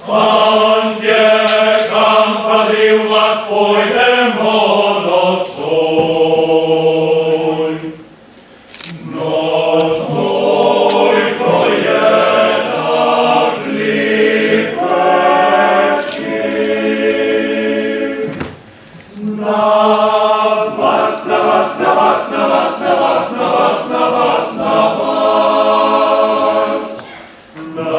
Fantje, kam pa driv vas pojdemo nocoj? Nocoj, ko je tak lep večer. Na vas, na vas, na vas, na vas, na vas, na vas, na vas, na vas, na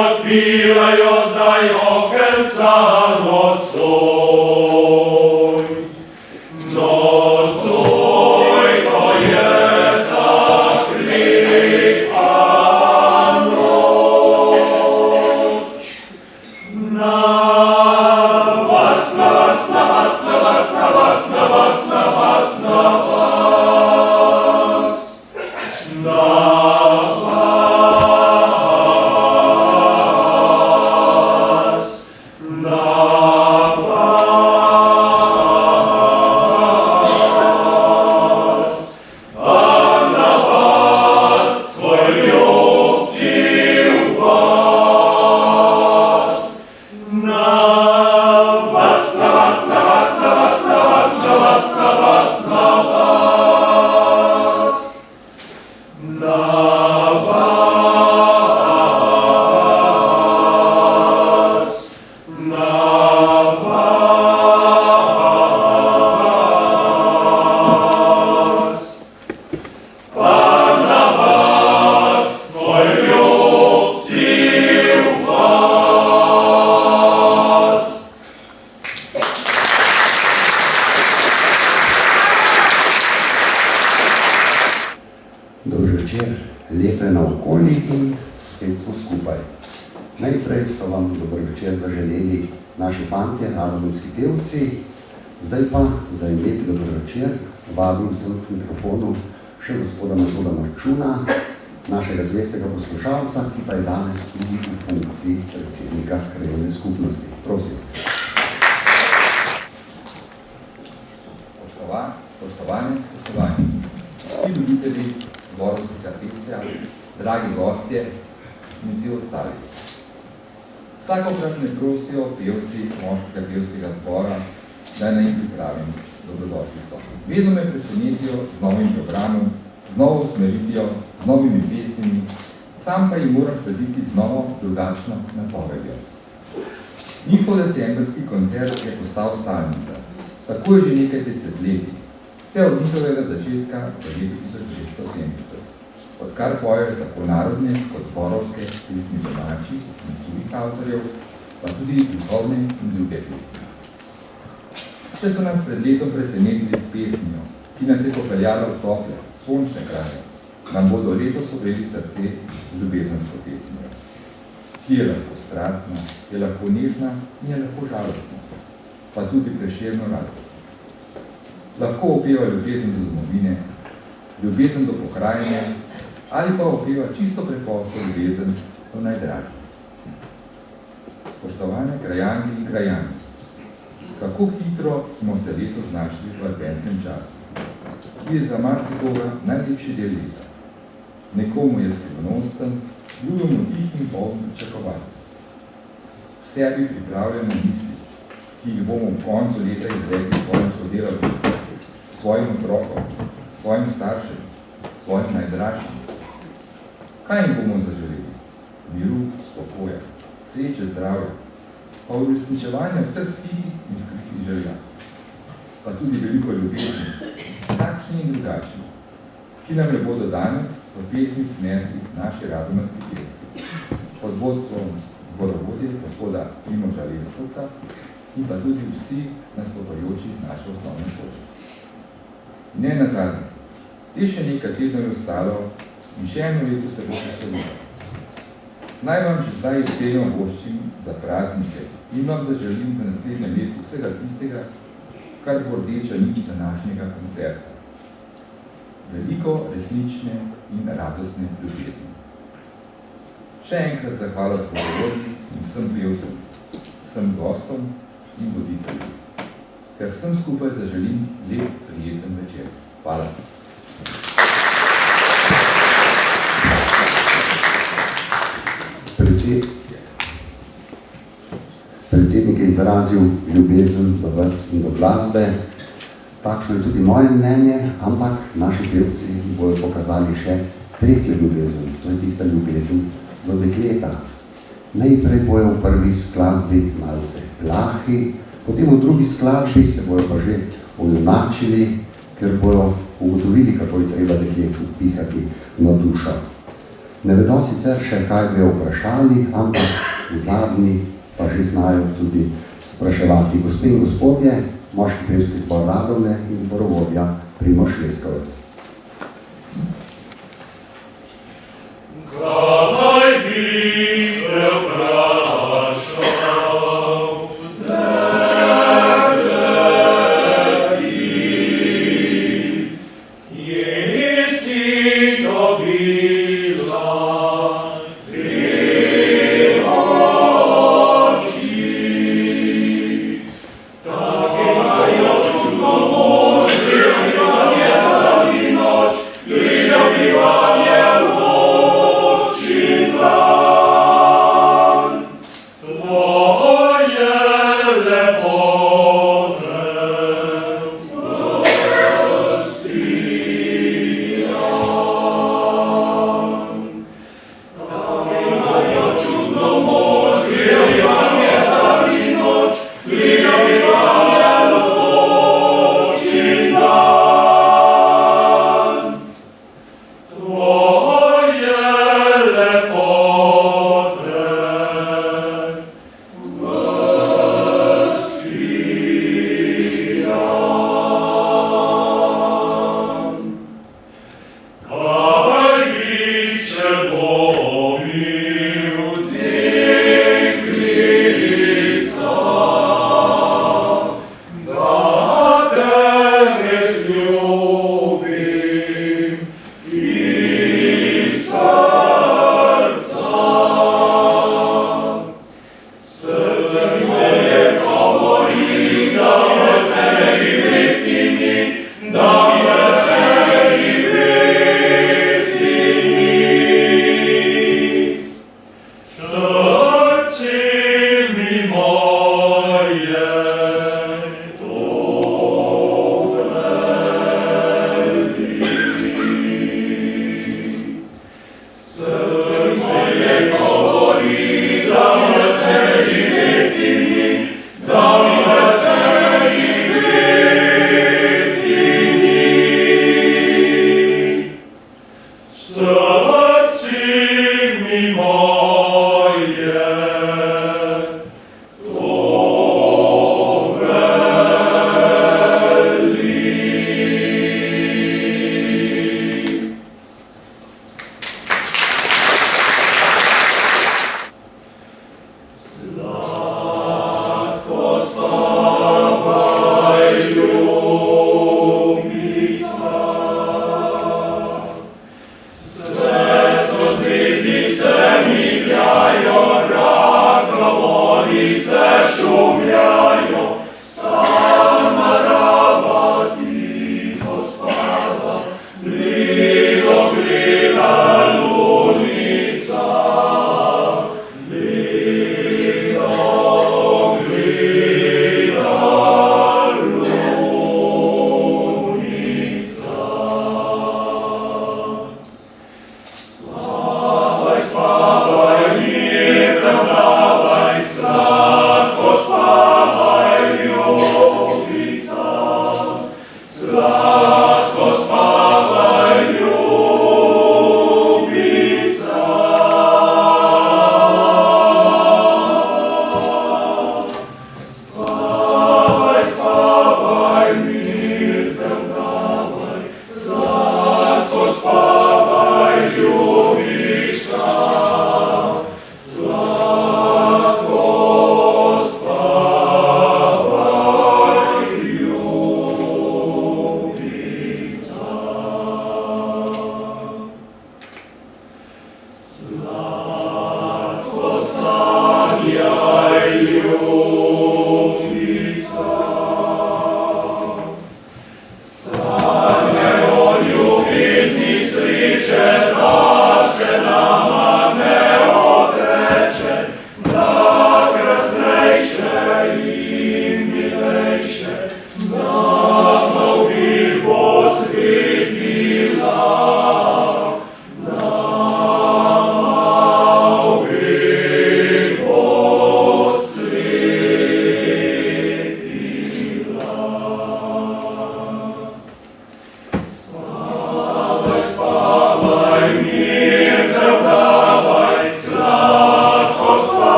odpirajo zdaj okenca nocoj. Nocoj, ko je tak lepa noč. Na vas, na vas, na vas, na vas, na vas, na vas, na vas, na vas, na Dober večer, lepe naokoli in spet smo skupaj. Najprej so vam dober večer zaželeli naši fantje, radomenski pevci. Zdaj pa za en lep dober večer vabim sem k mikrofonu še gospoda Metoda Marčuna, našega zvestega poslušalca, ki pa je danes tudi v funkciji predsednika krajevne skupnosti. Prosim. Spoštovani, vsi ljubitelji zborovskega petja, dragi gostje in vsi ostali. Vsakokrat me prosijo pevci moškega pevskega zbora, da naj jim pripravim dobrodošlico. Vedno me presenetijo z novim programom, z novo usmeritvijo, z novimi pesmimi, sam pa jim moram slediti z novo, drugačno napovedjo. Njihov decembrski koncert je postal stalnica. Tako je že nekaj desetletij. Vse od njihovega začetka v letu 1970, odkar pojejo tako narodne kot zborovske pesmi domačih in tujih avtorjev, pa tudi duhovne in druge pesmi. Če so nas pred letom presenetili s pesmijo, ki nas je popeljala v tople, sončne kraje, nam bodo letos ogreli srce z ljubezensko pesmijo, ki je lahko strastna, je lahko nežna in je lahko žalostna, pa tudi prešerno radost. Lahko opeva ljubezen do domovine, ljubezen do pokrajine ali pa opeva čisto preprosto ljubezen do najdražje. Spoštovane krajanke in krajani, kako hitro smo se letos znašli v adventnem času, ki je za marsikoga najlepši del leta. Nekomu je skrivnosten, drugemu tihim polnim pričakovanjem. V sebi pripravljamo misli, ki jih bomo v koncu leta izrekli svojim sodelavcem, svojim otrokom, svojim staršem, svojim najdražjim. Kaj jim bomo zaželeli? Miru, spokoja, sreče, zdravja, pa uresničevanje vseh tihih in skritih želja, pa tudi veliko ljubezni, takšni in drugačni, ki nam jo bodo danes v pesmih nesli naši radomenski pevci, pod vodstvom zborovodje gospoda Primoža Leskovca in pa tudi vsi nastopajoči iz naše osnovne šole. Ne nazadnje, je še nekaj tednov je ostalo in še eno leto se bo poslovilo. Naj vam že zdaj izpeljem voščim za praznike in vam zaželim v naslednjem letu vsega tistega, kar bo rdeča nit današnjega koncerta. Veliko resnične in radostne ljubezni. Še enkrat zahvala zborovodi in vsem pevcem, vsem gostom in voditeljem. Ter vsem skupaj zaželim lep, prijeten večer. Hvala. Predsednik je izrazil ljubezen do vas in do glasbe. Takšno je tudi moje mnenje, ampak naši pevci bojo pokazali še tretjo ljubezen. To je tista ljubezen do dekleta. Najprej bojo v prvi skladbi malce plahi, potem v drugi skladbi se bojo pa že ojunačili, ker bojo ugotovili, kako je treba dekletu pihati na dušo. Ne vedo sicer še, kaj bi jo vprašali, ampak v zadnji pa že znajo tudi spraševati. Gospe in gospodje, moški pevski zbor Radomlje in zborovodja Primož Leskovec. Kaj bi te vprašal, jesi dobila Thank you.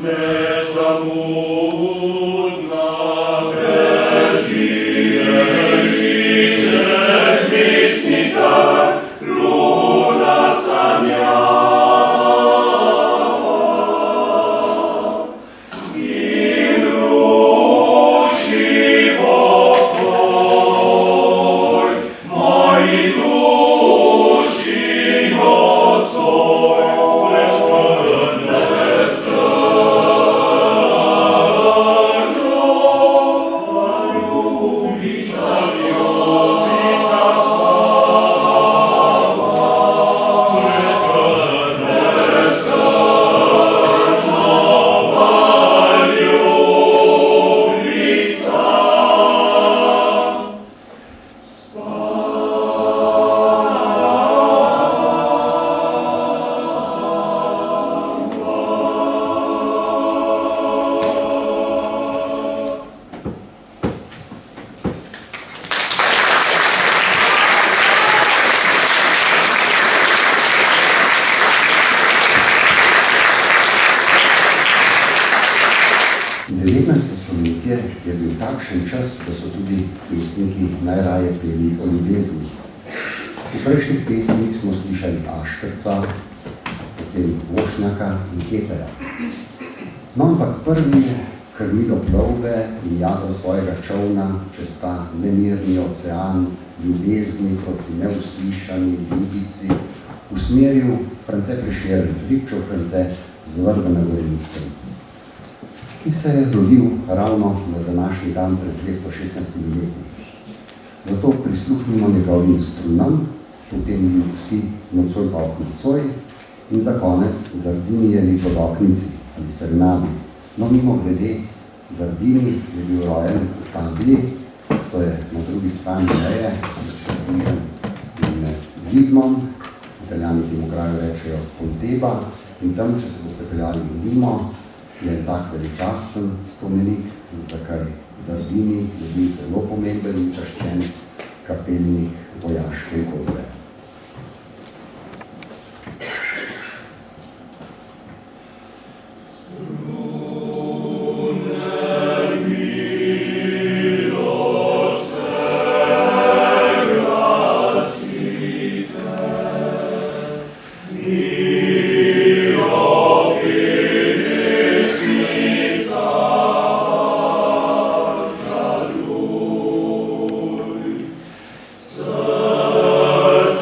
nezamudna beži, čez mestni trg luna sanjava. In ruši pokoj, moji duši nocoj, je bil takšen čas, da so tudi pesniki najraje peli o ljubezni. V prejšnjih pesmih smo slišali Aškrca, potem Vošnjaka in Keteja. No, ampak prvi je krmilo plovbe in jadro svojega čovna čez ta nemirni ocean ljubezni proti neuslišani ljubici usmeril France Prešeren, Ripčov France z Vrba na Gorenjskem, ki se je rodil ravno na današnji dan pred 216 leti. Zato prisluhnimo njegovim strunam, potem ljudski Nocoj pavk nocoj in za konec Zardinijevi podoknici ali serenadi. No, mimo glede, Zardini je bil rojen v Tabli, to je na drugi strani meje, in Vidmom, Italijani temu kraju rečejo Ponteba, in tam, če se boste peljali mimo, je tak veličasten spomenik, zakaj Zardini je bil zelo pomemben in čaščen kapelnik vojaške godbe. Srce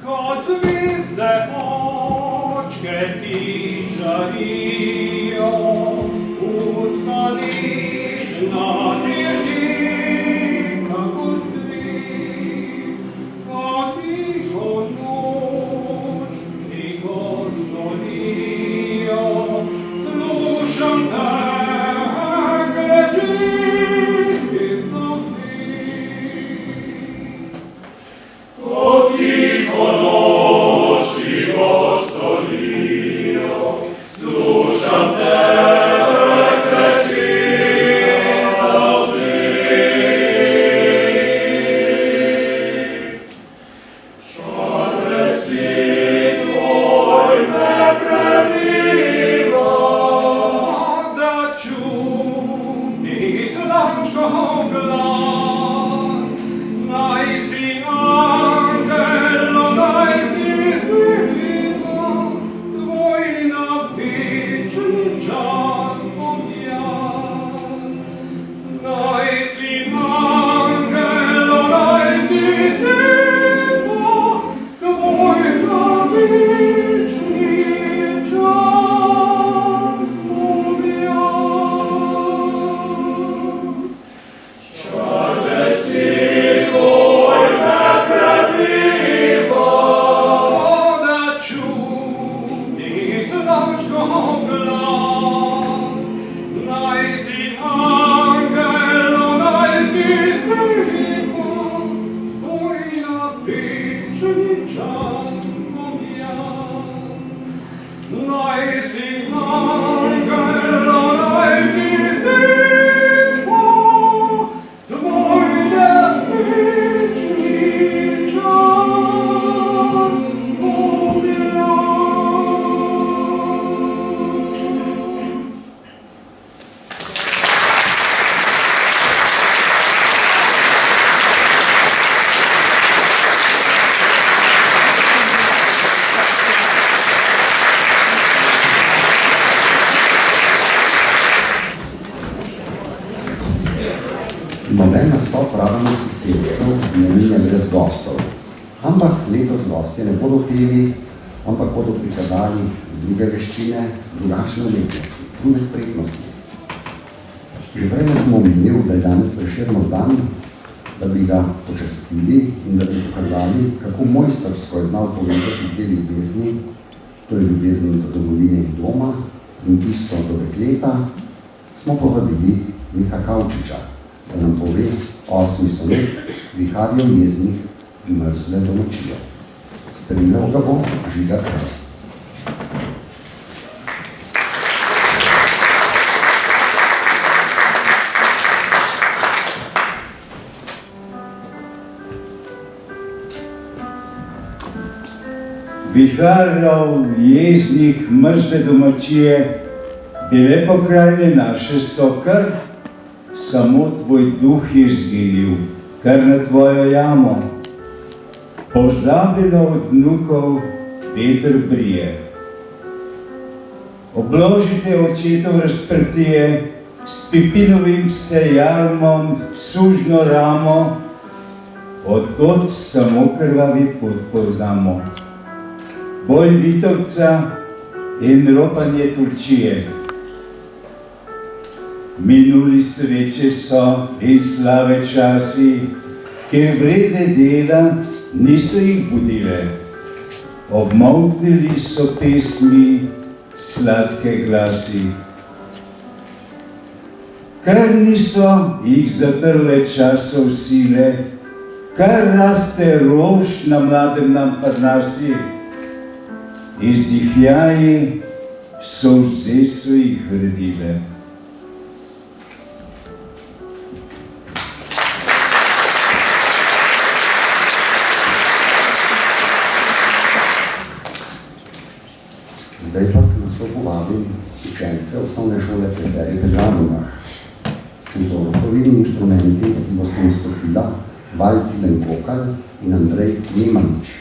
Kad zvizde očke ti žarijo, ustaniš na dirži kako cvi, kad tiho noć, tiho stolijo, slušam te, gređi sam si. Tiho noći ostolio, slušam te, kreći zauzi. Šarve si tvoj me prebiva, da čuni slančko glas, najsi angelo, najsi viva, tvoj na vični čas odjaz. Najsi angelo, najsi viva, tvoj na vični čas odjaz. Šarve si tvoj me prebiva, da čuni slančko glas, najsi angelo, najsi viva, tvoj na vični čas odjaz. Najsi angelo, najsi viva, tvoj na vični čas odjaz. Noben nastop radomskih pevcev ne mine brez gostov. Ampak letos gostje ne bodo peli, ampak bodo prikazali druge veščine, drugačne umetnosti, druge spretnosti. Že prej smo omenil, da je danes Prešernov dan, da bi ga počastili in da bi pokazali, kako mojstrsko je znal povezati dve ljubezni, to je ljubezen do domovine in doma in tisto do dekleta, smo povabili Miha Kavčiča, da nam pove 8. sonet Viharjev jeznih mrzle domačijo. Spremljal ga bo Žiga Kraj. viharjev, jeznih, mrzle domačije, bile pokrajine naše so kar, samo tvoj duh je zginil, kar na tvojo jamo. Pozabljeno od vnukov veter brije. Obložite očetov razprtije s pipinovim sejalmom, sužno ramo, odtod samo krvavi pot poznamo. Boj Vitovca in ropanje Turčije. Minuli sreče so in slave časi, ker vredne dela niso jih budile. Obmolknili so pesmi, sladke glasi. Kar niso jih zatrle časov sile, kar raste rož na mladem nam parnasi, izdihljaji solze so jih vredile. Zdaj pa k nastopu vabim učence osnovne šole Preserje pri Radomljah. Vzorkovimi inštrumenti boste nastopila Valentin Kokal in Andrej Nemanič.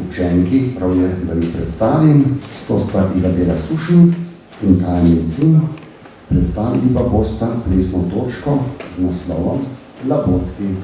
Učenki, prav je, da jih predstavim, to sta Izabela Sušnik in Kaja Mencin, predstavili pa bosta plesno točko z naslovom Labodki.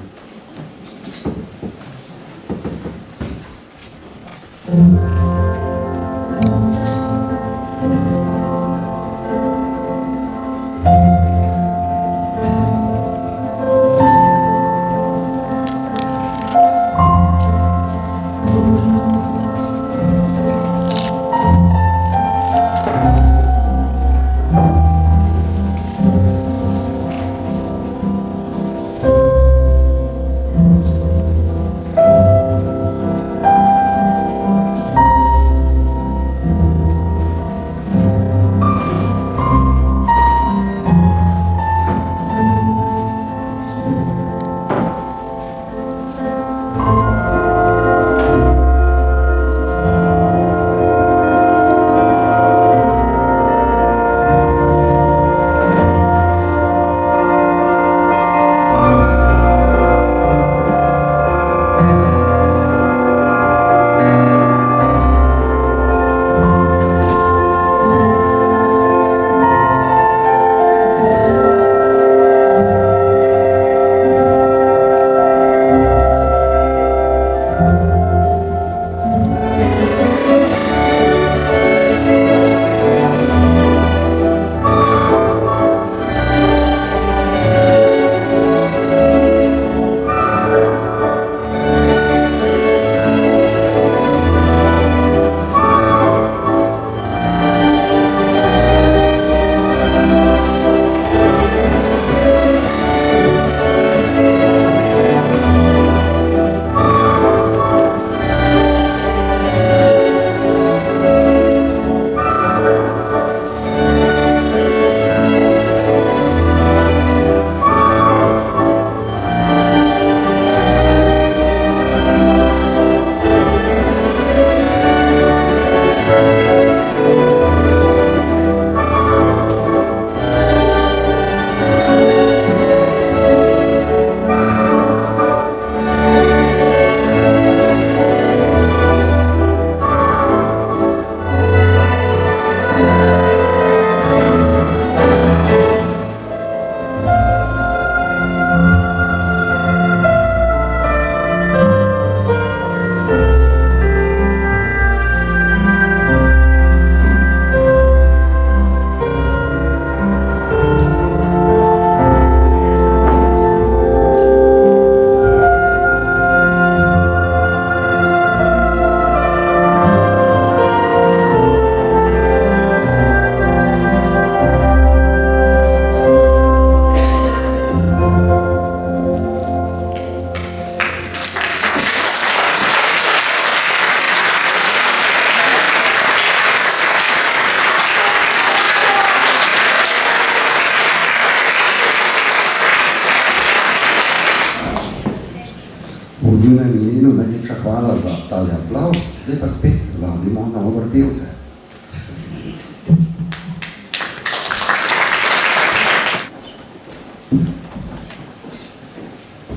V njunem imenu najlepša hvala za tale aplavz, zdaj pa spet vabimo na odbor pevce.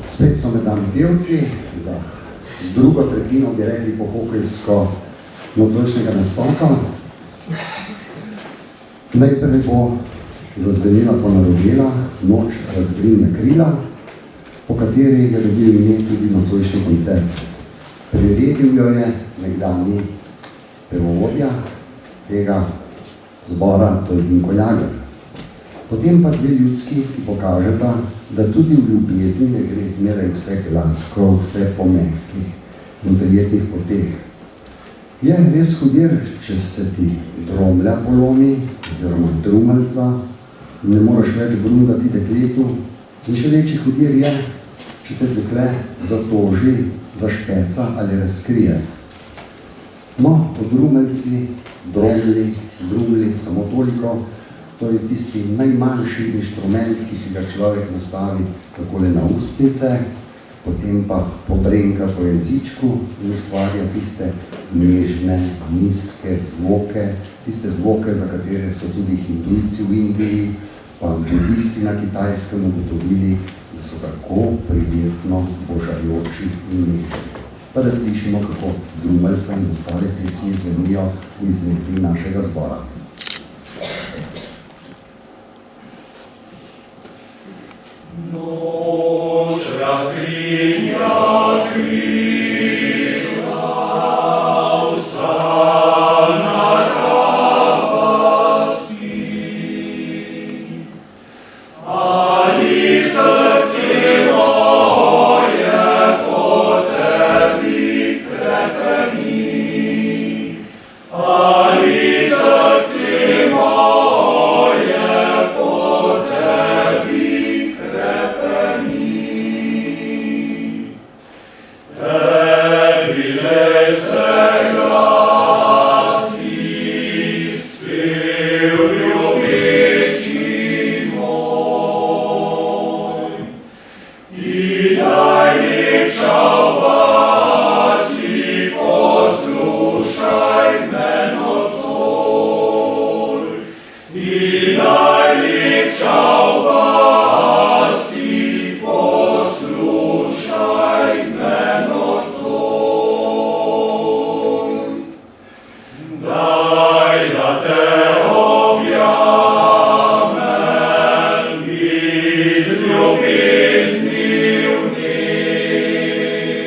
Spet so med nami pevci, za drugo tretjino bi rekli po hokejsko nocojšnjega nastopa. Najprej bo zazvenila ponarodela Noč razgrinja krila, po kateri je dobil ime tudi nocojšnji koncert. Priredil jo je nekdanji pevovodja tega zbora, to je Vinko Jager. Potem pa dve ljudski, ki pokažeta, da tudi v ljubezni ne gre zmeraj vse gladko, vse po mehkih in prijetnih poteh. Je res hudir, če se ti dromlja polomi, oziroma drumeljca, ne moraš več brundati dekletu, in še večji hudir je, če te dekle zatoži, zašpeca ali razkrije. No, o drumeljci, drumli, samo toliko, to je tisti najmanjši inštrument, ki si ga človek nastavi takole na ustnice, potem pa pobrenka po jezičku in ustvarja tiste nežne, nizke zvoke, tiste zvoke, za katere so tudi hindujci v Indiji, pa budisti na Kitajskem ugotovili, da so tako prijetno božajoči in nežni. Pa da slišimo, kako drumeljca in ostale pesmi zvenijo v izvedbi našega zbora. Noč razgrinja krila, vsa narava spi. Ali srce moje po tebi krepeni, ali srce moje po tebi krepeni. Tebi le se glasi, spev ljubeči moj. Ti najlepša vasi, poslušaj me nocoj. Ti najlepša vasi, poslušaj me nocoj. Daj, da te objamem iz ljubezni v njej.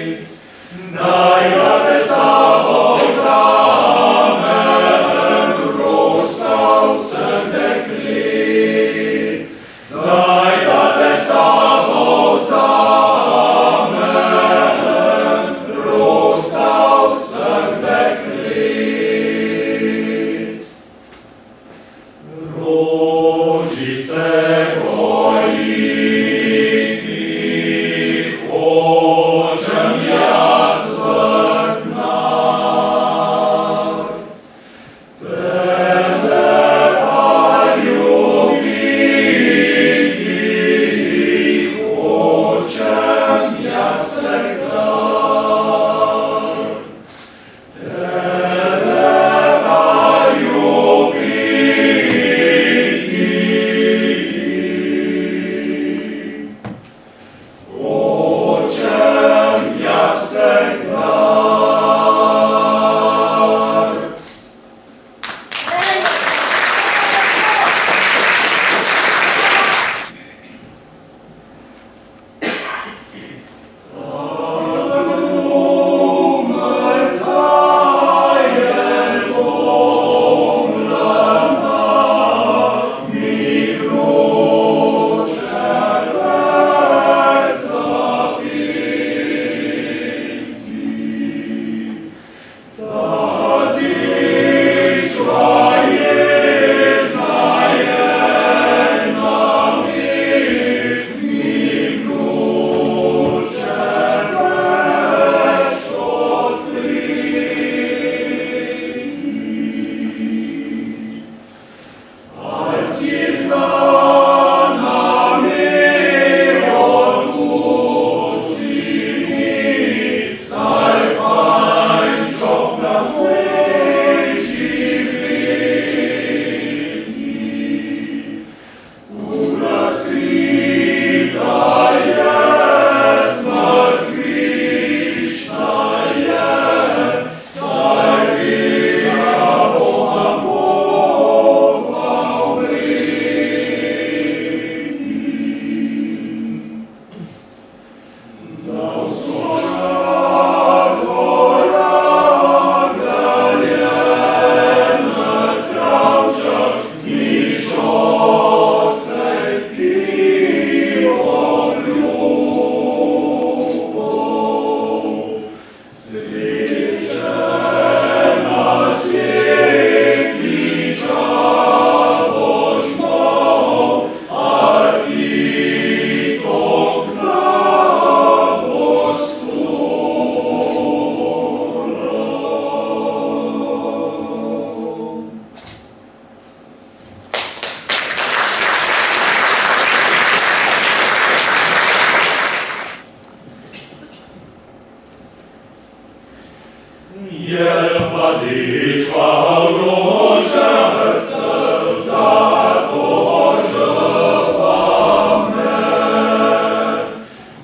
Je padičva rožec, zato žrtva me.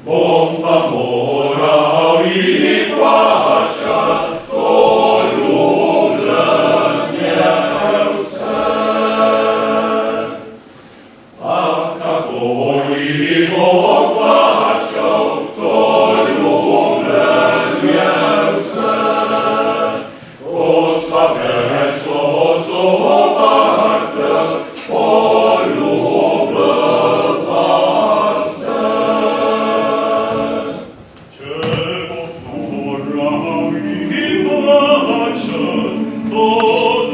Bom pa moral i plačat, to ljubljenje vse. A kako li bom plačal, to ljubljenje vse. Ko sva prešlo zoparte, poljubila se. Če bom moral i plačat, to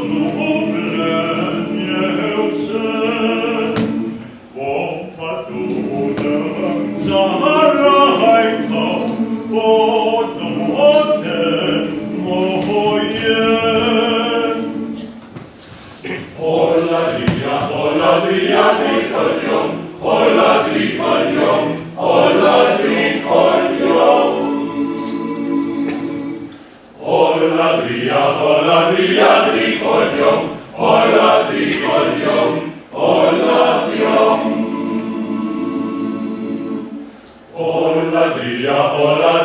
ljubljenje vse. Bom pa tudi zarajka podote moje. Hola dria trikoljom, hola trikoljom, hola trikoljom. Hola dria trikoljom, hola trikoljom, hola tjom. Hola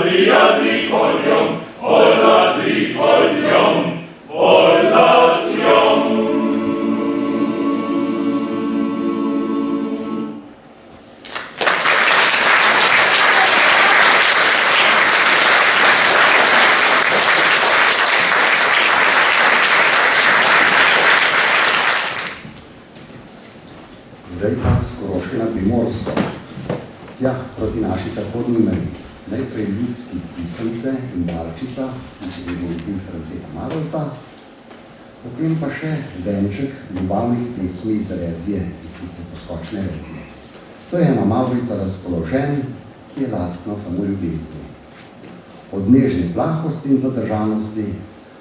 dria trikoljom, hola trikoljom, hola tjom. Zdaj pa s Koroške na Primorsko. Ja, proti naši zahodni meji. Najprej ljudski pisance in barčica, ki je bil Franceta Marolta, potem pa še venček ljubavnih pesmi iz rezije, iz tiste poskočne rezije. To je ena Mavrica razpoložen, ki je lastna samo ljubezni. Od nežne plahosti in zadržanosti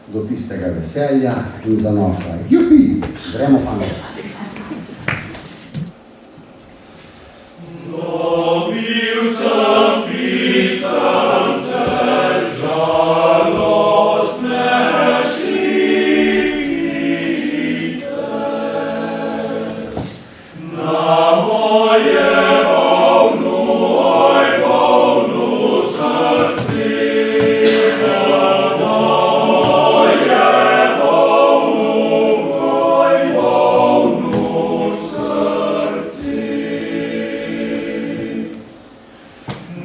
do tistega veselja in zanosa. Jupi! Gremo, fanovi! Dobil sem pisance žalostne šlifice na moje bolnu srci, na moje bolnu srci.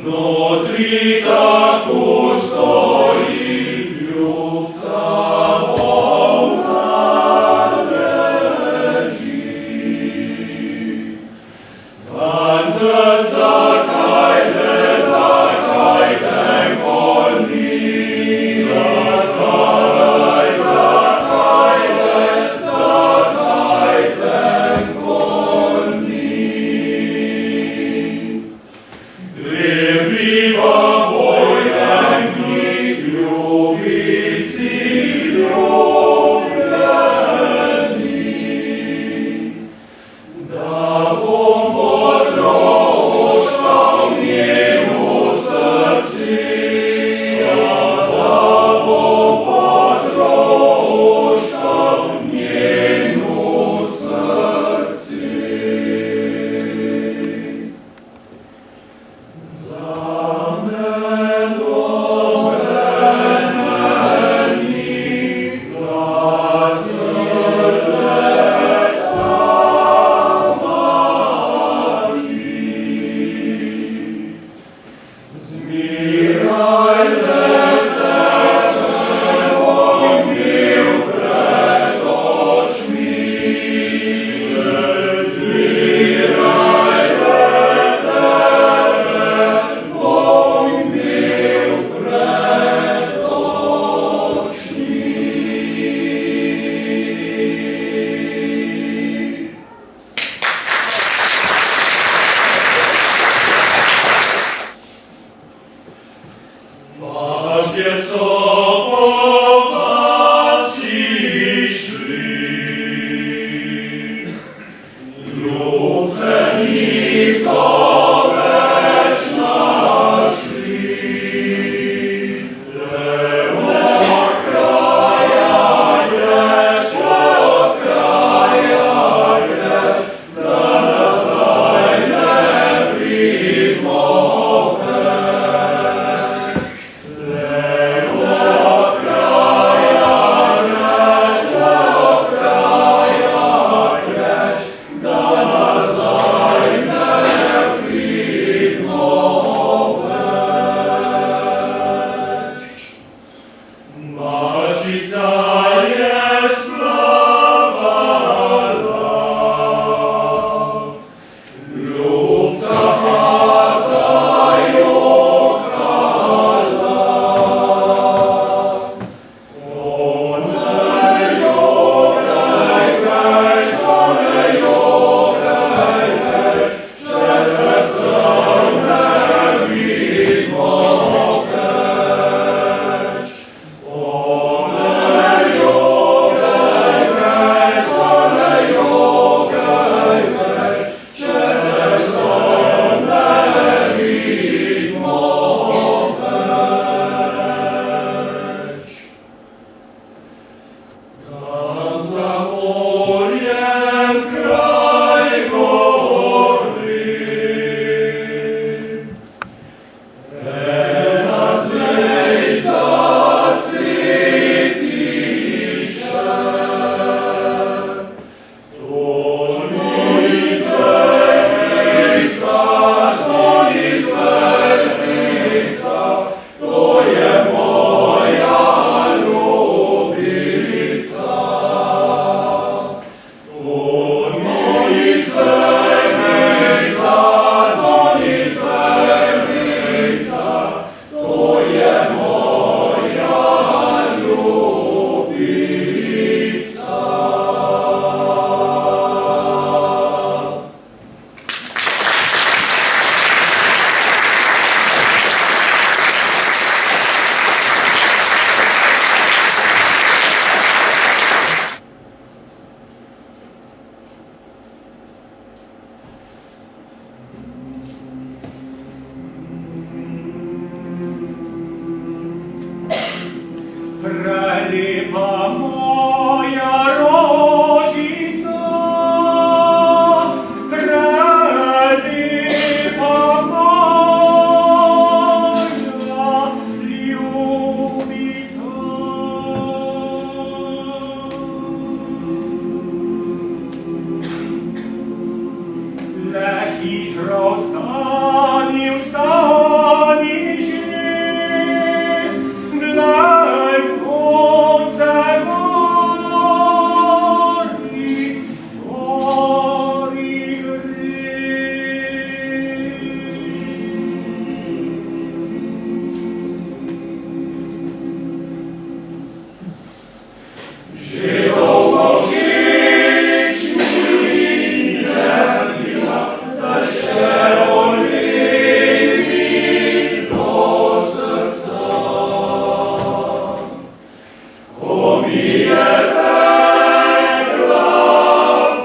Notri tako stoji ljubca bolna leži. Zvante, zakaj te bolni? Zakaj te bolni? Viva vojnenki, ljubi si ljubljeni, da bom potrošal njenu srci, da bom potrošal njenu srci. Gdzie są po was szli, lubce nisko weszli, lewo Prelepa moja rožica, prelepa moja ljubica. Le hitro vstani, vstani že, glej sonce gori, gori gre. Že dolgo žič mi je bila, zdaj še olemi do srca. Ko mi je rekla,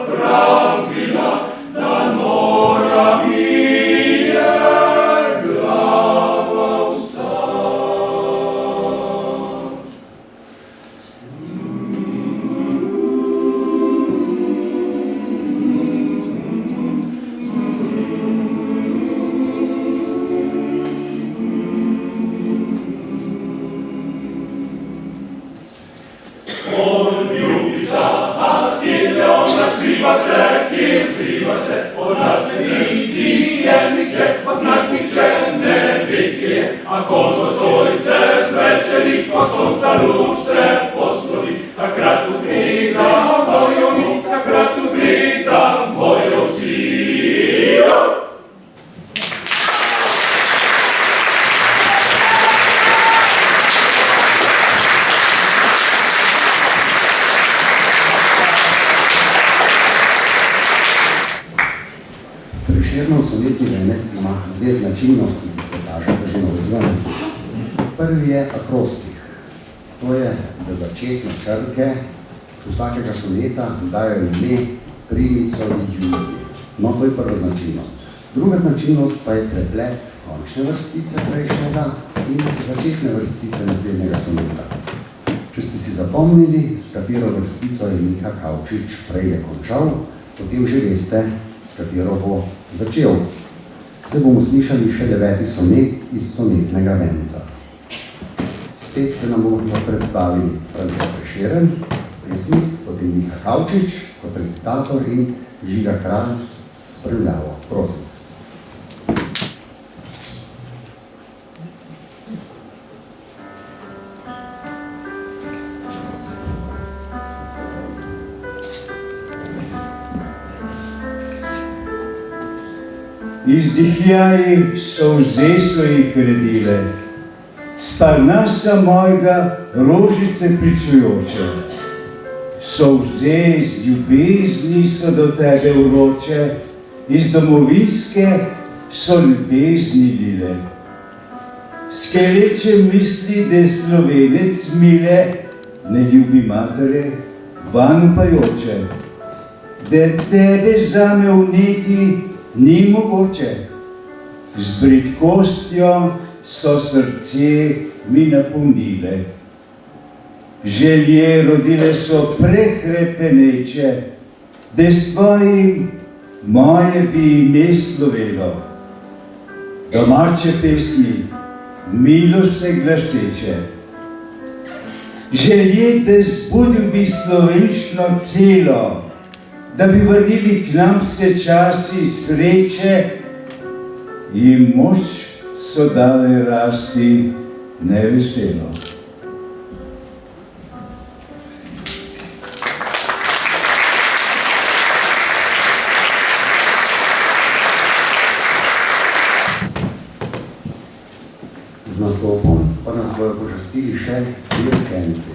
pravila, da nora mi je glava vsa. Ljubica, a kje ona skriva se, od nas ne vidi je nihče, od nas nihče ne ve, kje je. A konco coli se zvečeri, ko sonca luč se poslovi, takrat ugleda mojo nit, takrat ugleda mojo silo. Prešernov sonetni venec ima dve značilnosti, ki se kažeta že navzven. Prvi je akrostih. To je, da začetne črke vsakega soneta dajo ime primicovi ljudje. No, to je prva značilnost. Druga značilnost pa je preplet končne vrstice prejšnjega in začetne vrstice naslednjega soneta. Če ste si zapomnili, s katero vrstico je Miha Kavčič prej končal, potem že veste, s katero bo začel. Se bomo slišali še 9. sonet iz sonetnega venca. Spet se nam bomo predstavili France Prešeren, pesnik, potem Miha Kavčič kot recitator in Žiga Kralj spremljavo. Prosim. Izdihljaji solze so jih redile, s parnasa mojega rožice pričujoče. Solze iz ljubezni so do tebe vroče, iz domovinske so ljubezni lile. Skeleče misli, da je Slovenec mile, ne ljubi matere, van upajoče, da tebe zame vneti ni mogoče. Z bridkostjo so srce mi napolnile. Želje rodile so prehrepeneče, da s tvojim moje bi ime slovelo. Domače pesmi, milo se glaseče. Želje, da zbudil bi slovenščino celo, da bi vrnili k nam se časi sreče in moč so dale rasti neveselo. Z nastopom pa nas bojo počastili še tri učenci.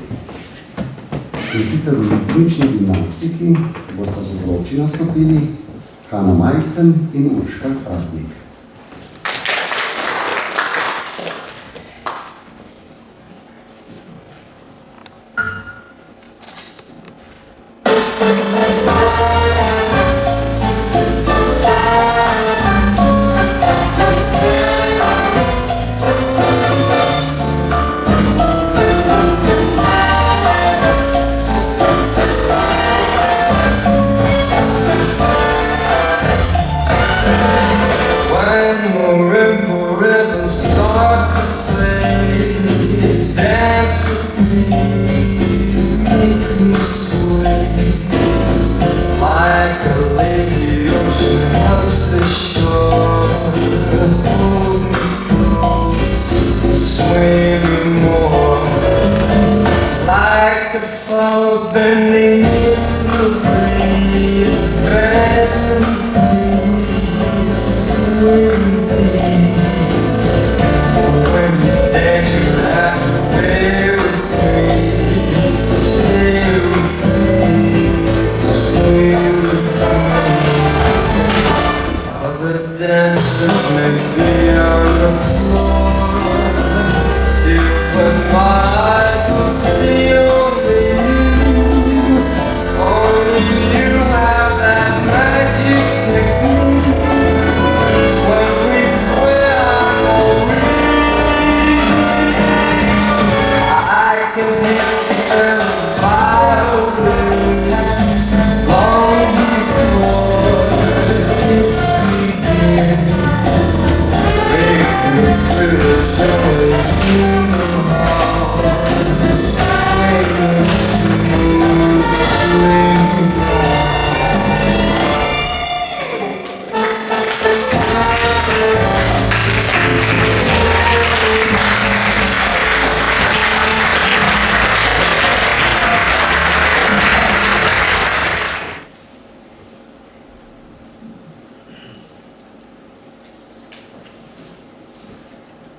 In sicer v ritmični gimnastiki bosta z odroči nastopili Hana Majcen in Urška Pratnik.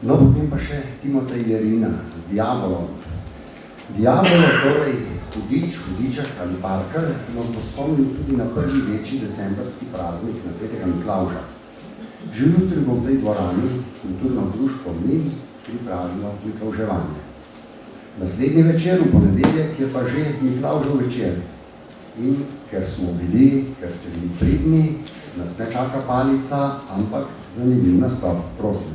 No, potem pa še Timotej Jerina z Diabolom. Diabolo, torej hudič, hudiček ali parker, nas bo spomnil tudi na prvi večji decembrski praznik na svetega Miklavža. Že jutri bo v tej dvorani kulturno društvo Mlin pripravilo Miklavževanje. Naslednji večer, v ponedeljek, je pa že Miklavžev večer. In ker smo bili, ker ste bili pridni, nas ne čaka palica, ampak zanimiv nastop. Prosim.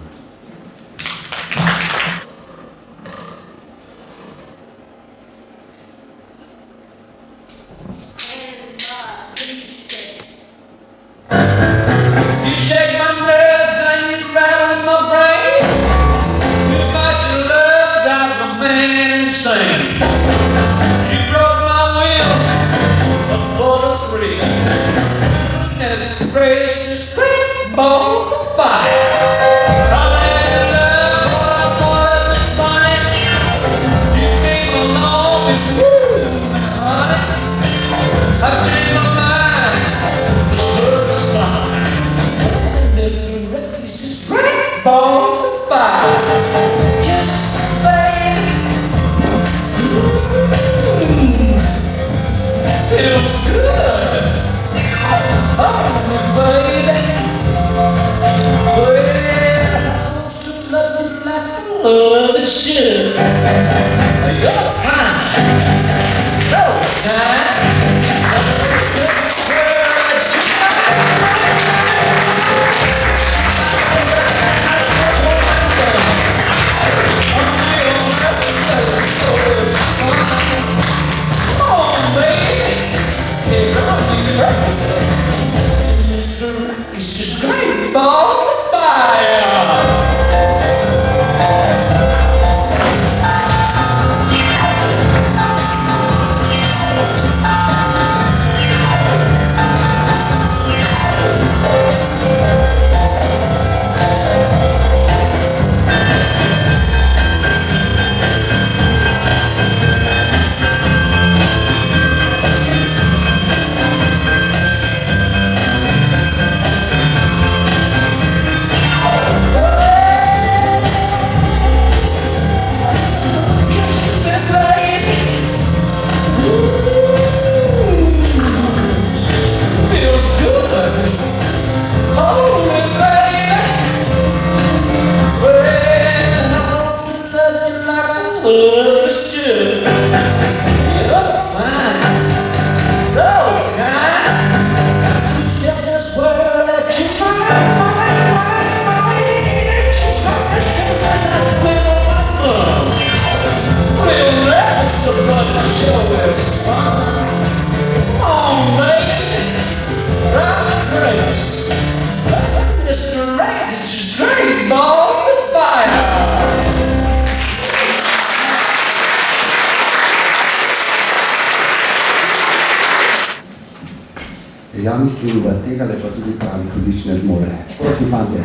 Ja mislim, da tega lepa tudi pravi hudič ne zmore. Prosim, fantje.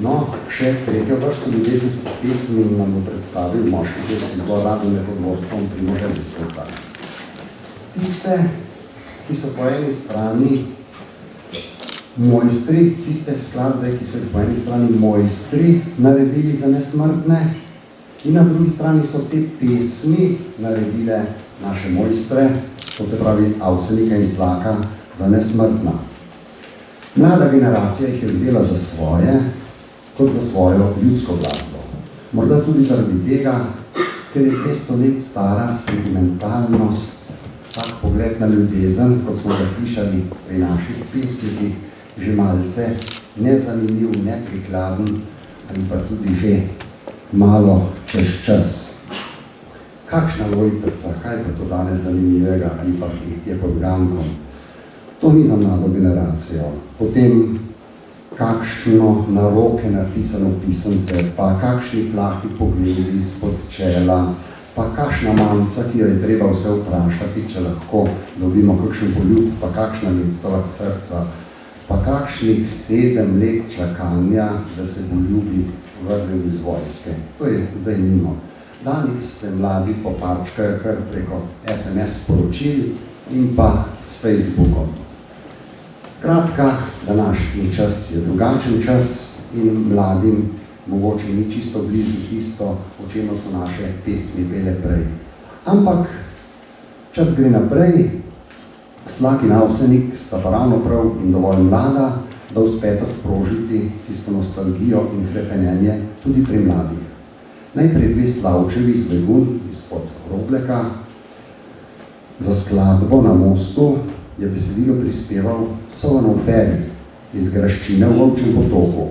No, še tretjo vrsto ljubezenskih pesmi nam bo predstavil moški pevski zbor Radome pod vodstvom Primoža Leskovca. Tiste, ki so po eni strani mojstri, tiste skladbe, ki so po eni strani mojstri naredili za nesmrtne, in na drugi strani so te pesmi naredile naše mojstre, to se pravi Avsenika in Slaka, za nesmrtna. Mlada generacija jih je vzela za svoje, kot za svojo ljudsko glasbo. Morda tudi zaradi tega, ker je 500 let stara sentimentalnost, tak pogled na ljubezen, kot smo ga slišali pri naših pesnikih, že malce nezanimiv, neprikladen ali pa tudi že malo čez čas. Kakšna lojtrca, kaj pa to danes zanimivega ali pa petje pod gankom? To ni za mlado generacijo. Potem kakšno na roke napisano pisance, pa kakšni plahi pogledi izpod čela, pa kakšna manca, ki jo je treba vse vprašati, če lahko dobimo kakšen poljub, pa kakšna lectovat srca, pa kakšnih 7 let čakanja, da se bo ljubi vrnil iz vojske. To je zdaj mimo. Danes se mladi poparčkajo kar preko SMS sporočil in pa s Facebookom. Skratka, današnji čas je drugačen čas in mladim mogoče ni čisto blizu tisto, o čemer so naše pesmi pele prej. Ampak čas gre naprej, Slak in Avsenik sta pa ravno prav in dovolj mlada, da uspeta sprožiti tisto nostalgijo in hrepenenje tudi pri mladih. Najprej 2 Slavčevi iz Begun, izpod Robleka. Za skladbo Na mostu je besedilo prispeval Sovanov Feri iz Graščine v Volčjem potoku.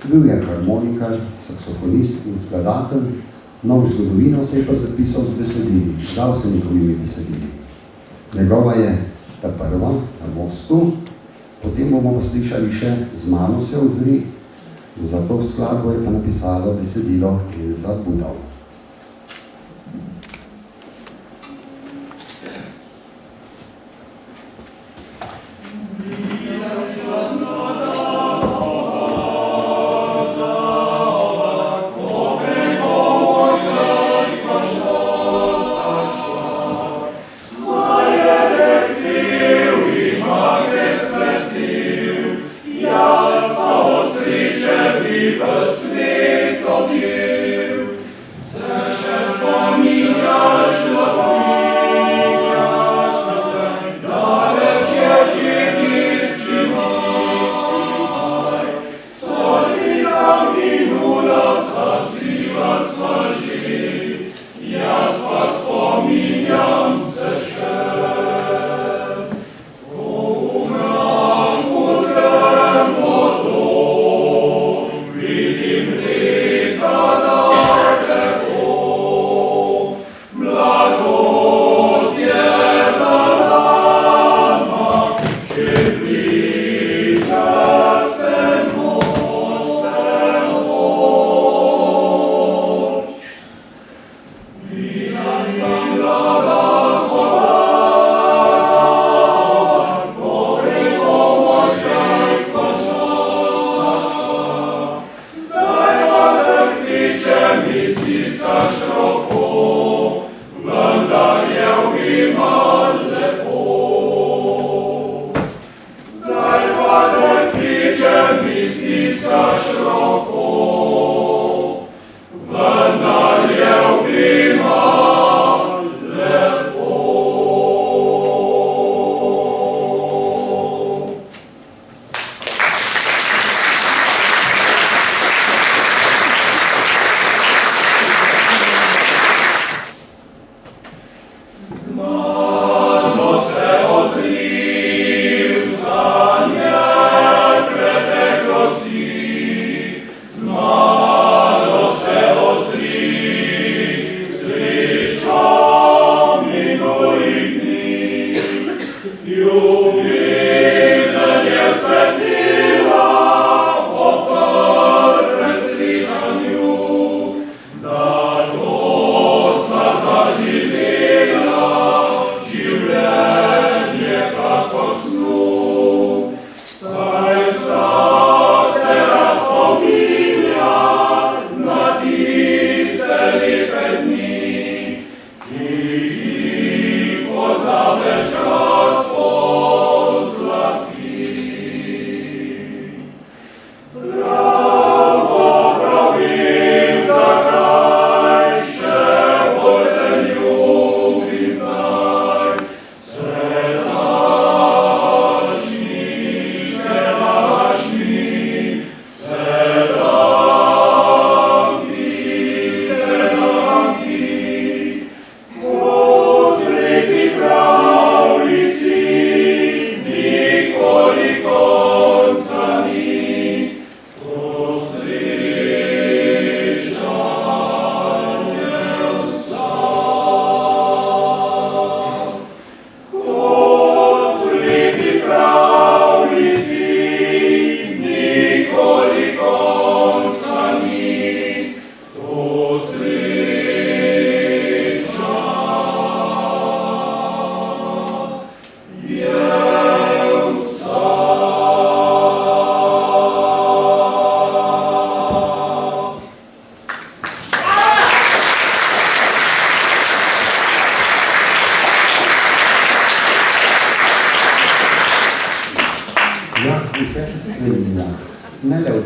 Bil je harmonikar, saksofonist in skladatelj, no v zgodovino se je pa zapisal z besedili, z Avsenikovimi besedili. Njegova je ta prva, Na mostu, potem bomo pa slišali še Z mano se ozri, za to skladbo je pa napisalo besedilo Elza Budal. Sreče bi v svetu bil,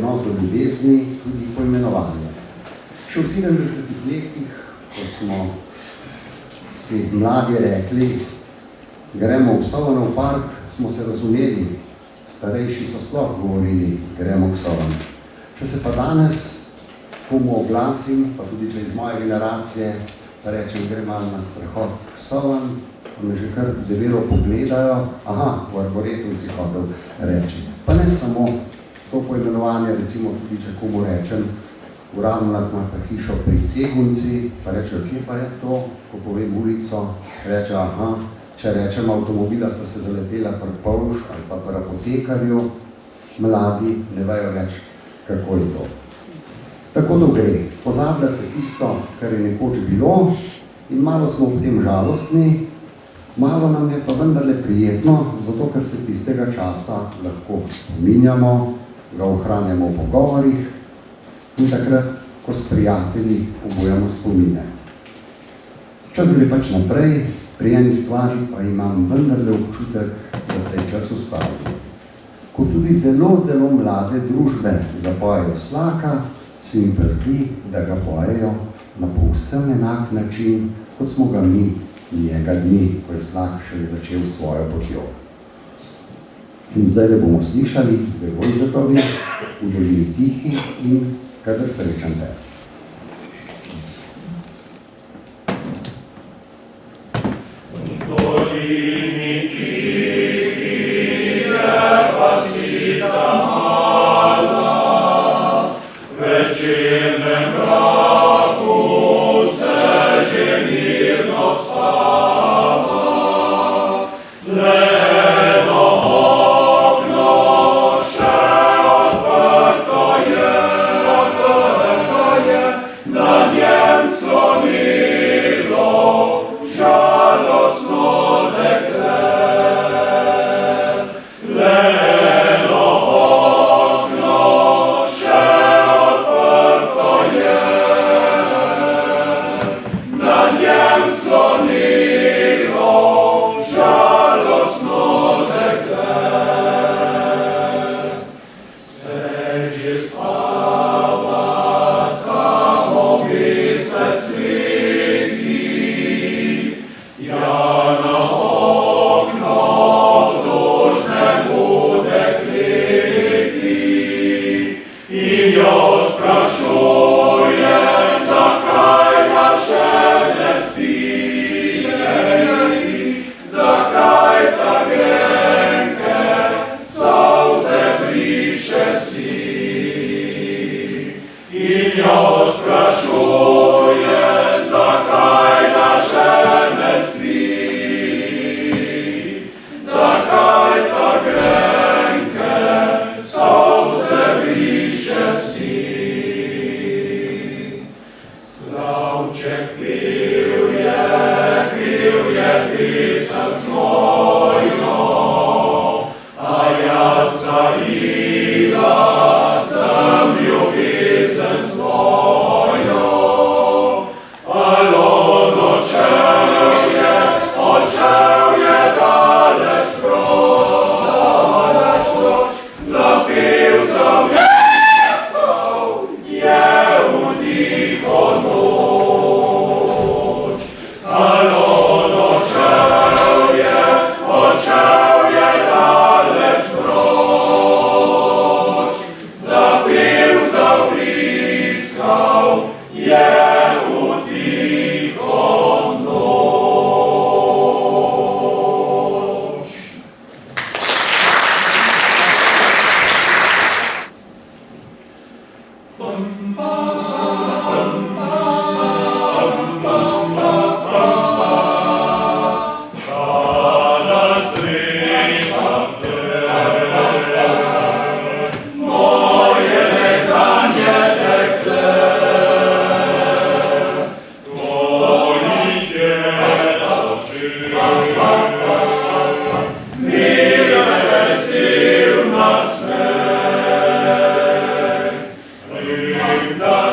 prenos do ljubezni, tudi poimenovanje. Še v 70 letih, ko smo si mladi rekli, gremo v Sovanov park, smo se razumeli, starejši so sploh govorili, gremo k Sovan. Če se pa danes komu oglasim, pa tudi če iz moje generacije, pa rečem, gre malo na sprehod k Sovan, pa me že kar debelo pogledajo, aha, v Arboretum si hotel reči. Pa ne samo to poimenovanje, recimo tudi, če komu rečem, uradno na hišo pri Cegunci, pa rečejo, kje pa je to, ko povem ulico, reče, aha, če rečem, avtomobila sta se zaletela pri Polž ali pa pri apotekarju, mladi ne vejo več, kako je to. Tako to gre. Pozablja se tisto, kar je nekoč bilo in malo smo ob tem žalostni, malo nam je pa vendarle prijetno, zato ker se tistega časa lahko spominjamo, ga ohranjamo v pogovorih in takrat, ko s prijatelji obujamo spomine. Čas gre pač naprej, pri eni stvari pa imam vendarle občutek, da se je čas ustavil. Ko tudi zelo, zelo mlade družbe zapojejo Slaka, se jim pa zdi, da ga pojejo na povsem enak način, kot smo ga mi njega dni, ko je Slak šele začel svojo potjo. In zdaj le bomo slišali, Beboj zatovi, v dolini Tihi in Kadar srečam te. Dolini Tihi je vasica mala, večernem mraku se že mirno spava. Eno okno še odprto je, na njem slonilo žalostno dekle. Eno okno še odprto je, na njem slonilo žalostno dekle. Se že spava, samo mesec sveti, ja na okno vzdolžnemu dekleti, in jo sprašuje, zakaj ga še ne spiš, zakaj ta grenke solze briše si. In jo sprašuje, zakaj ga še ne spi, zakaj ta grenke solze briše si. Slavček pil je pisem svojo, a jaz tajila sem ljubezen svojo. Alon odšel je daleč proč, zapil sem iskal, je v tiho noč. Alon odšel je daleč proč, zapil sem iskal, je v tiho noč. Kadar srečam te, moje nekdanje dekle, tvojih je oči, zmire vesel nasmeh, in da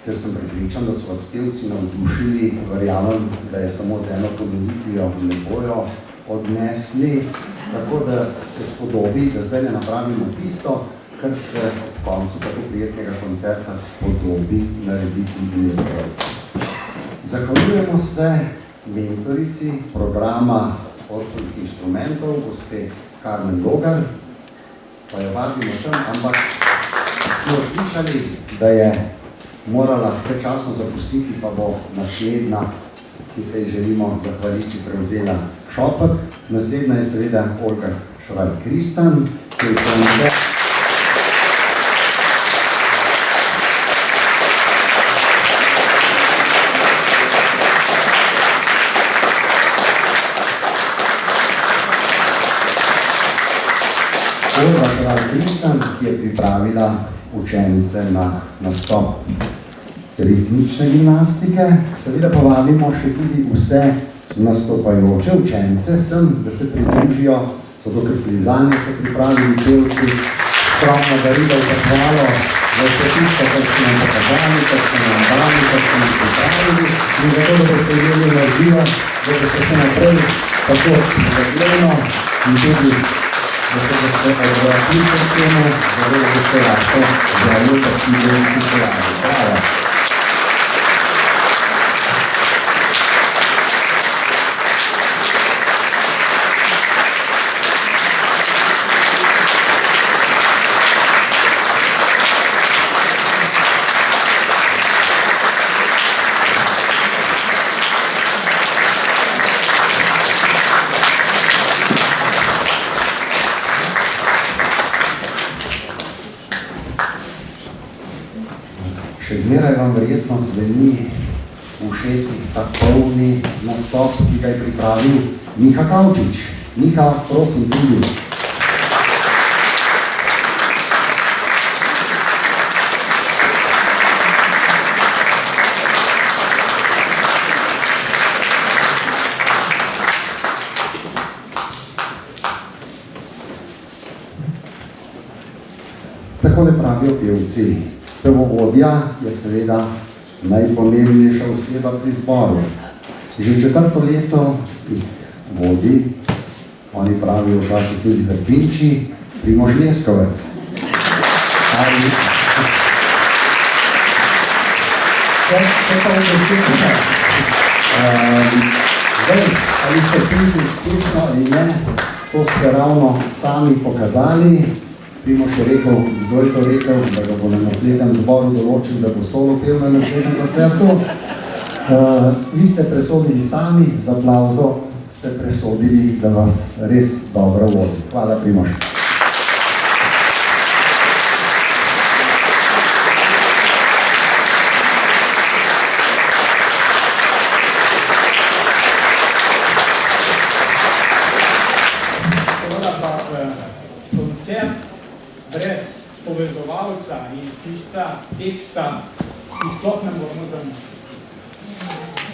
ker sem prepričan, da so vas pevci navdušili, verjamem, da je samo z eno ponovitvijo ne bojo odnesli, tako da se spodobi, da zdaj ne napravimo tisto, kar se ob koncu tako prijetnega koncerta spodobi narediti lepo. Zahvaljujemo se mentorici programa ortodoksnih inštrumentov, gospe Karmen Logar, pa jo vabimo sem, ampak smo slišali, da je morala prečasno zapustiti, pa bo naslednja, ki se ji želimo zahvaliti, prevzela šopek. Naslednja je seveda Olga Šraj-Kristan, ki je vse. Olga Šraj-Kristan, ki je pripravila učence na nastop ritmične gimnastike. Seveda povabimo še tudi vse nastopajoče učence sem, da se pridružijo, zato ker tudi zanje se pripravili pevci, skromno darilo v zahvalo za vse tisto, kar ste nam pokazali, kar ste nam dali, kar ste nam pripravili in zato, da boste imeli energijo, da boste še naprej tako zagledno in tudi da se boste odvratili k temu, da boste lahko zelo takšni delci pojavili. Hvala. Še zmeraj vam verjetno zveni v ušesih ta polni nastop, ki ga je pripravil Miha Kavčič. Miha, prosim, tudi. Takole pravijo pevci. Pevovodja je seveda najpomembnejša oseba pri zboru. Že 4. leto jih vodi, oni pravijo včasih tudi Trpinči, Primož Leskovec. Ali Trpinči uspešno ali ne, to ste ravno sami pokazali. Primož je rekel, kdo je to rekel, da ga bo na naslednjem zboru določil, da bo solo pel na naslednjem koncertu. Vi ste presodili sami, z aplavzo ste presodili, da vas res dobro vodi. Hvala, Primož. Brez povezovalca in pisca teksta si sploh ne moramo zamisliti.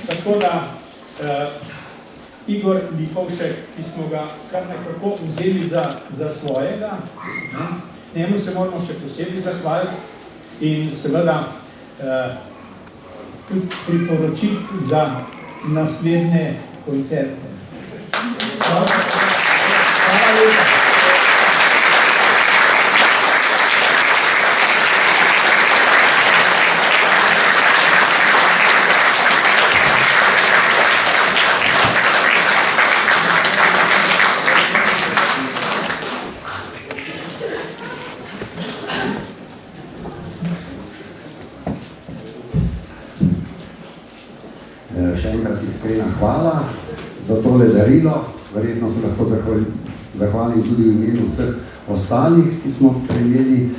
Tako da Igor Lipovšek, ki smo ga kar nekako vzeli za svojega, njemu se moramo še posebej zahvaliti in seveda tudi priporočiti za naslednje koncerte. Hvala lepa. Še enkrat iskrena hvala za tole darilo. Verjetno se lahko zahvalim tudi v imenu vseh ostalih, ki smo prejeli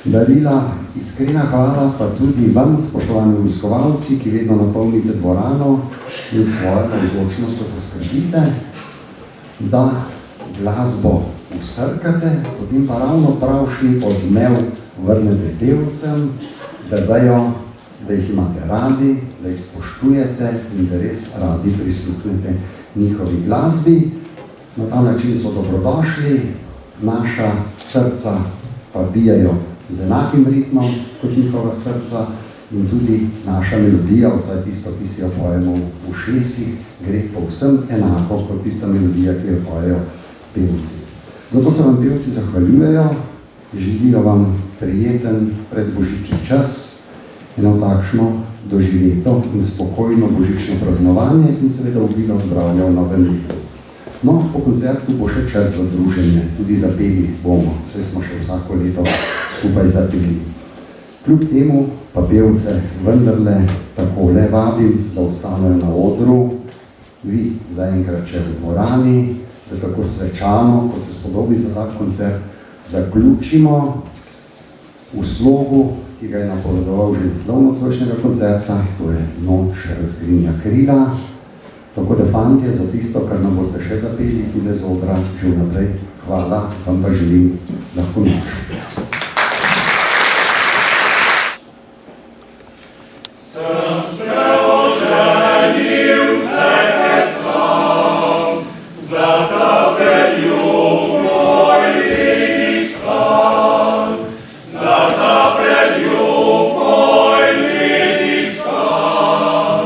darila. Iskrena hvala pa tudi vam, spoštovani obiskovalci, ki vedno napolnite dvorano in svojo navzočnostjo poskrbite, da glasbo usrkate, potem pa ravno pravšnji odmev vrnete pevcem, da vejo, da jih imate radi, da jih spoštujete in da res radi prisluhnete njihovi glasbi. Na ta način so dobrodošli, naša srca pa bijajo z enakim ritmom kot njihova srca in tudi naša melodija, vsaj tisto, ki si jo pojemo v ušesih, gre povsem enako kot tista melodija, ki jo pojejo pevci. Zato se vam pevci zahvaljujejo, želijo vam prijeten predbožični čas, eno takšno doživeto in spokojno božično praznovanje in seveda obilo zdravlja v novem letu. No, po koncertu bo še čas za druženje, tudi zapeli bomo, saj smo še vsako leto skupaj zapeli. Kljub temu pa pevce vendarle takole vabim, da ostanejo na odru, vi zaenkrat še v dvorani, da tako svečano, kot se spodobi za tak koncert, zaključimo v slogu, ki ga je napovedoval že naslov nocojšnjega koncerta, to je Noč razgrinja krila. Tako da, fantje, za tisto, kar nam boste še zapeli, tudi z odra, že vnaprej hvala, vam pa želim lahko noč. Sem se oženil, vseke sam, zlata preljub moj lidi stan. Zlata preljub moj lidi stan,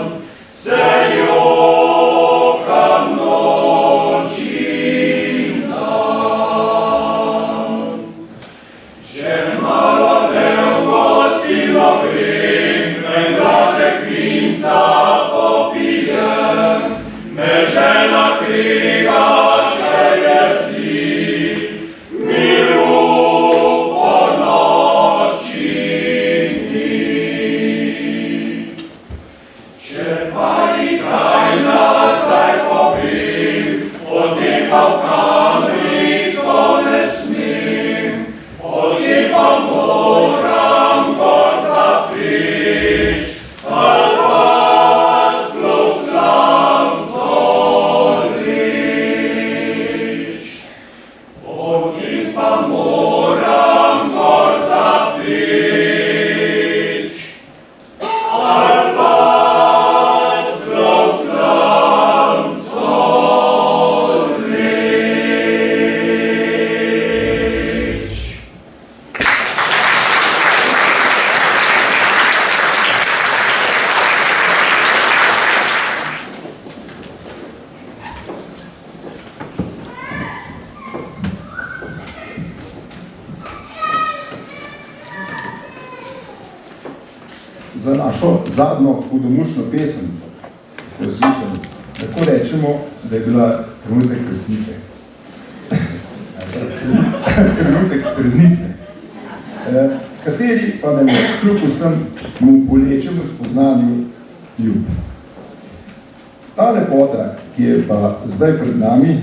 se jokam noč in dan. Če malo ne ugostilo grem, mengaže kvinca popijem, me žena kriga se jezi, miru po noči ni. Če pa ji kaj nazaj pobim, potem pa v kamrico ne smem, potem pa moram ko zaprič, ali pa zelo slamco leč. Potem pa moram ko zaprič, ali pa zelo slamco leč. Za našo zadnjo hudomušno pesem, ste jo slišali, tako rečemo, da je bila trenutek resnice. Trenutek streznitve. Kateri pa nam je kljub vsem mu bolečemu spoznanju ljub. Ta lepota, ki je pa zdaj pred nami,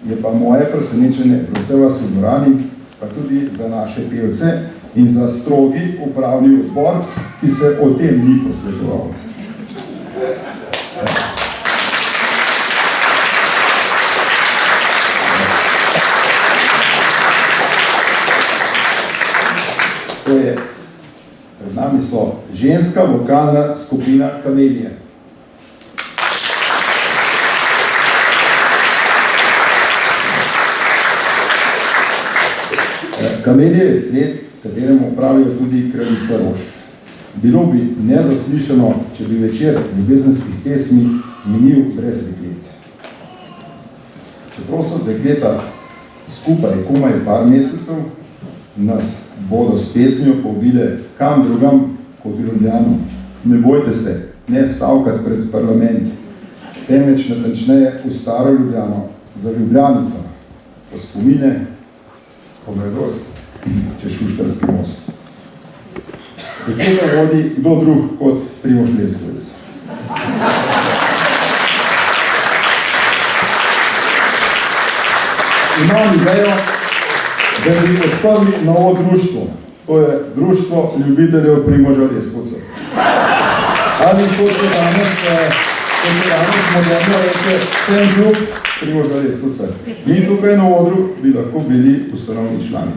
je pa moje presenečenje za vse vas v dvorani, pa tudi za naše pevce in za strogi upravni odbor, ki se o tem ni posvetoval. To je, pred nami so ženska vokalna skupina Kamelije. Kamelija je svet, kateremu pravijo tudi kraljica rož. Bilo bi nezaslišano, če bi večer ljubezenskih pesmi minil brez deklet. Čeprav so dekleta skupaj komaj par mesecev, nas bodo s pesmijo povile kam drugam kot v Ljubljano. Ne bojte se, ne stavkati pred parlament, temveč natančneje v staro Ljubljano, za Ljubljanico, po spomine, po mladost, čez Šuštarski most. Dekleta vodi kdo drug kot Primož Leskovec. Imam idejo, da bi odprli novo društvo. To je društvo ljubiteljev Primoža Leskovca. Ali kot je danes moderno reče, ten klub Primoža Leskovca. In tukaj na odru bi lahko bili ustanovni člani.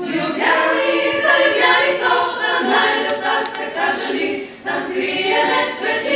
Ljubljani, za Ljubljanico, tam najde srce, kar želi, tam skrije med cvetjo.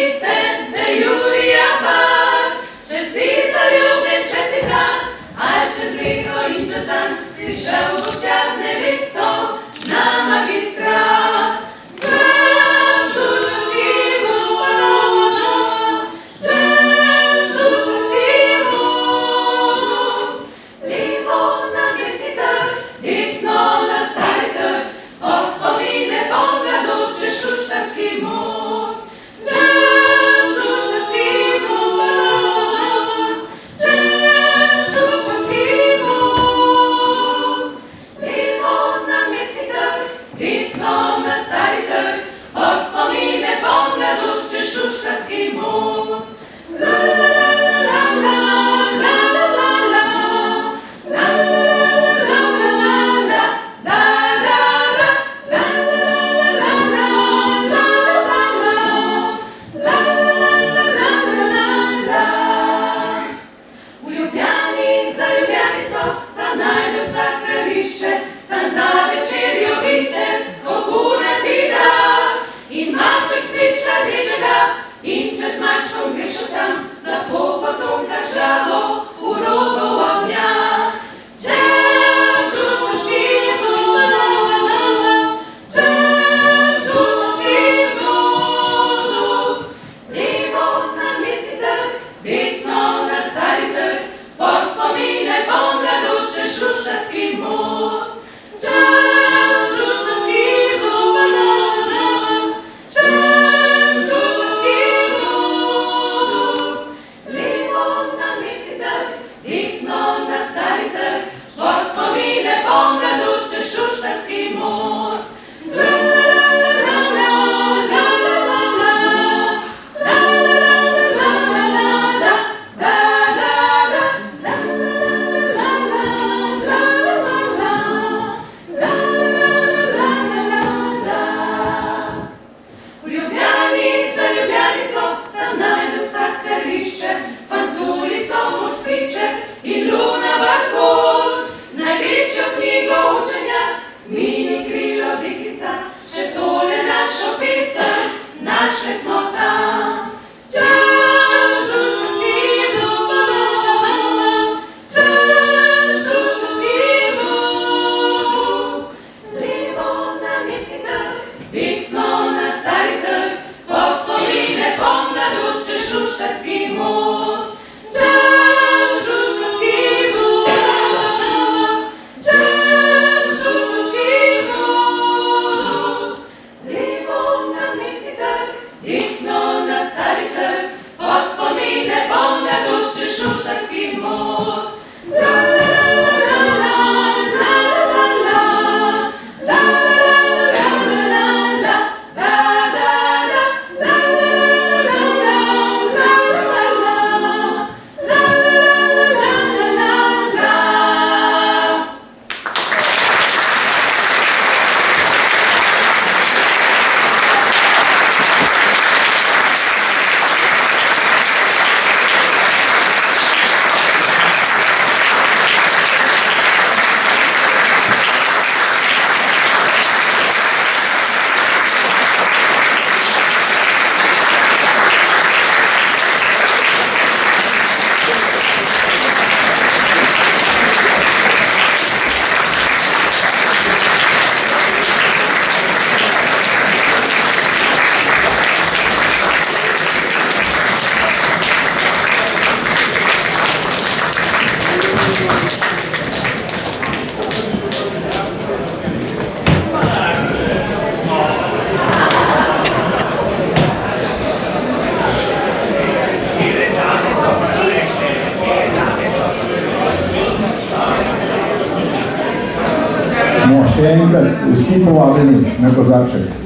No, še enkrat, vsi povabljeni na kozarček.